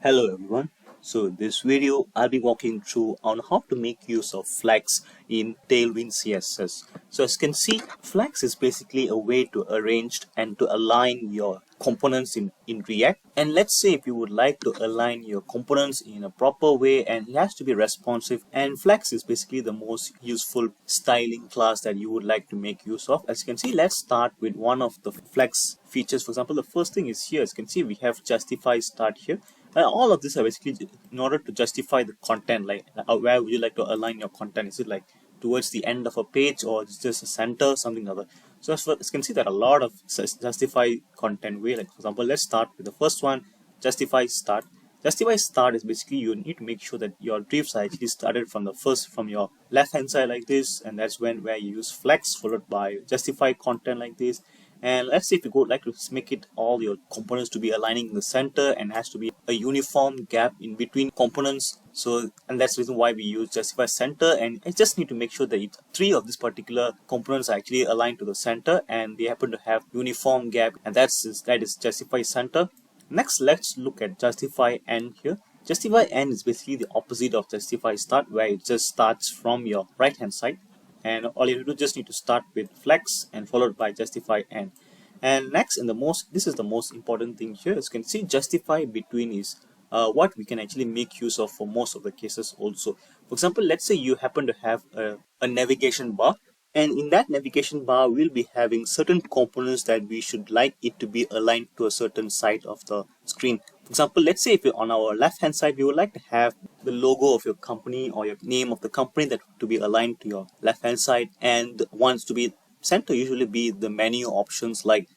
Hello everyone. So this video I'll be walking through on how to make use of flags in Tailwind CSS. So as you can see, flags is basically a way to arrange and to align your components in React. And let's say if you would like to align your components in a proper way and it has to be responsive, and flags is basically the most useful styling class that you would like to make use of. As you can see, let's start with one of the flags features. For example, the first thing is here. As you can see, we have justify start here. All of this are basically in order to justify the content, like where would you like to align your content? Is it like towards the end of a page, or is just a center, something like that? So as you can see, there are a lot of justify content way. Like for example, let's start with the first one, justify start. Justify start is basically you need to make sure that your drifts are actually started from your left hand side like this, and that's where you use flex followed by justify content like this. And let's say if you like to make it all your components to be aligning in the center and has to be a uniform gap in between components. So, and that's the reason why we use justify center. And I just need to make sure that three of these particular components are actually aligned to the center and they happen to have uniform gap, and that is justify center. Next, let's look at justify end here. Justify end is basically the opposite of justify start, where it just starts from your right hand side, and all you do just need to start with flex and followed by justify end. And next, and this is the most important thing here, as you can see, justify between is what we can actually make use of for most of the cases also. For example, let's say you happen to have a navigation bar, and in that navigation bar we'll be having certain components that we should like it to be aligned to a certain side of the screen. For example, let's say if you're on our left hand side, we would like to have the logo of your company or your name of the company that to be aligned to your left hand side, and ones to be center usually be the menu options like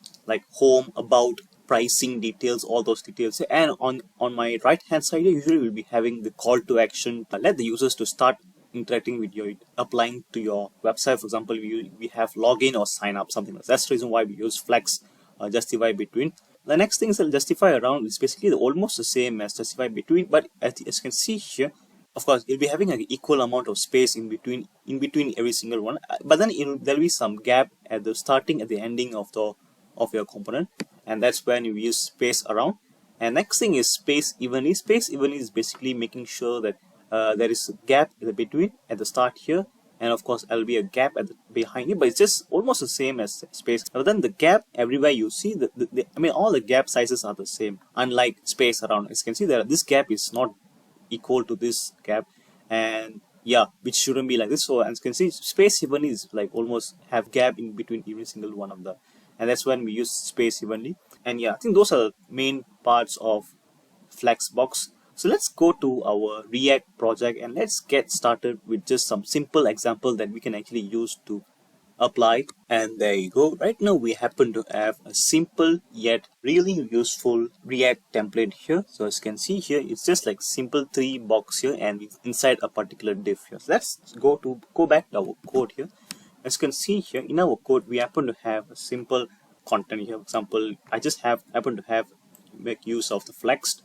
home, about, pricing details, all those details. And on my right hand side here, usually we'll be having the call to action, let the users to start interacting with you, applying to your website. For example, we have login or sign up, something like that. That's the reason why we use flex justify between. The next thing is justify around is basically almost the same as justify between, but as you can see here, of course, you'll be having an equal amount of space in between every single one, but then there'll be some gap at the starting, at the ending of your component, and that's when you use space around. And next thing is space evenly. Space evenly is basically making sure that there is a gap in the between at the start here, and of course there'll be a gap at the behind it, but it's just almost the same as space. Other than the gap everywhere, you see I mean all the gap sizes are the same, unlike space around. As you can see, that this gap is not equal to this gap, and yeah, which shouldn't be like this. So as you can see, space evenly is like almost have gap in between every single one of them, and that's when we use space evenly. And yeah, I think those are the main parts of Flexbox. So let's go to our React project and let's get started with just some simple example that we can actually use to apply. And there you go. Right now we happen to have a simple yet really useful React template here. So as you can see here, it's just like simple 3 box here and inside a particular div here. So let's go back to our code here. As you can see here in our code, we happen to have a simple content here. For example, I just happen to have make use of the flex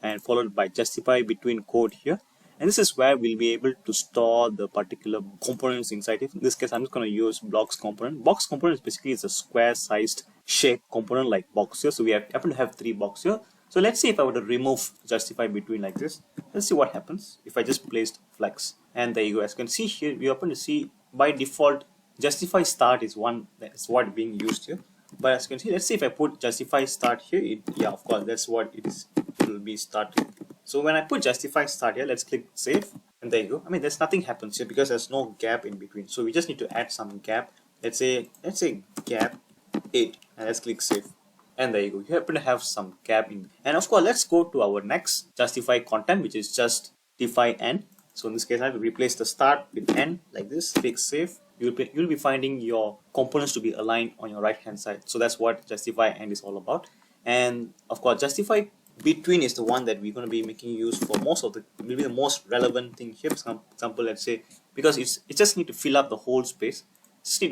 and followed by justify between code here, and this is where we'll be able to store the particular components inside it. In this case, I'm just going to use blocks component. Box component is basically a square sized shape component like box here. So we happen to have 3 boxes here. So let's see if I were to remove justify between like this. Let's see what happens if I just placed flex, and there you go. As you can see here, we happen to see by default justify start is one that's what being used here. But as you can see, let's see if I put justify start here, yeah, of course that's what it is. It will be starting. So when I put justify start here, let's click save, and there you go. I mean, there's nothing happens here because there's no gap in between. So we just need to add some gap. Let's say gap 8, and let's click save, and there you go. You happen to have some gap in. And of course, let's go to our next justify content, which is justify end. So in this case, I will replace the start with end like this. Click save. You'll be finding your components to be aligned on your right hand side. So that's what justify end is all about. And of course, justify between is the one that we're going to be making use for most of will be the most relevant thing here. For example, let's say because it just need to fill up the whole space. Here.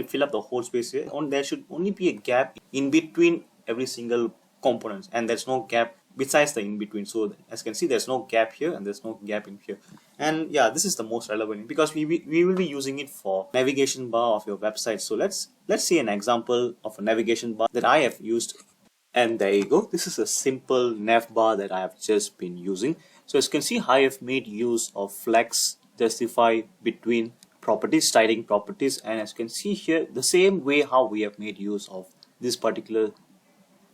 There should only be a gap in between every single component, and there's no gap besides the in between. So as you can see, there's no gap here and there's no gap in here. And yeah, this is the most relevant because we will be using it for navigation bar of your website. So let's see an example of a navigation bar that I have used And there you go. This is a simple nav bar that I have just been using. So as you can see, I have made use of flex justify between properties, styling properties, and as you can see here, the same way how we have made use of this particular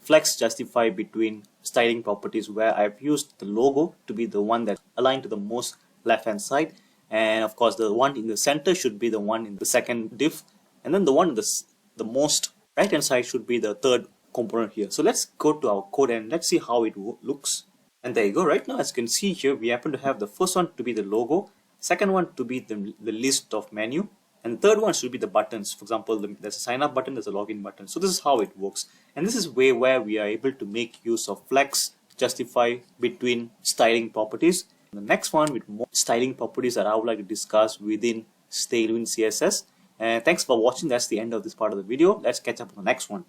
flex justify between styling properties, where I've used the logo to be the one that's aligned to the most left hand side, and of course the one in the center should be the one in the second div, and then the one in the most right hand side should be the third component here. So let's go to our code and let's see how it looks. And there you go. Right now, as you can see here, we happen to have the first one to be the logo, second one to be the list of menu, and the third one should be the buttons. For example, there's a sign up button, there's a login button. So this is how it works. And this is where we are able to make use of flex justify between styling properties. The next one with more styling properties that I would like to discuss within Tailwind CSS. And thanks for watching. That's the end of this part of the video. Let's catch up on the next one.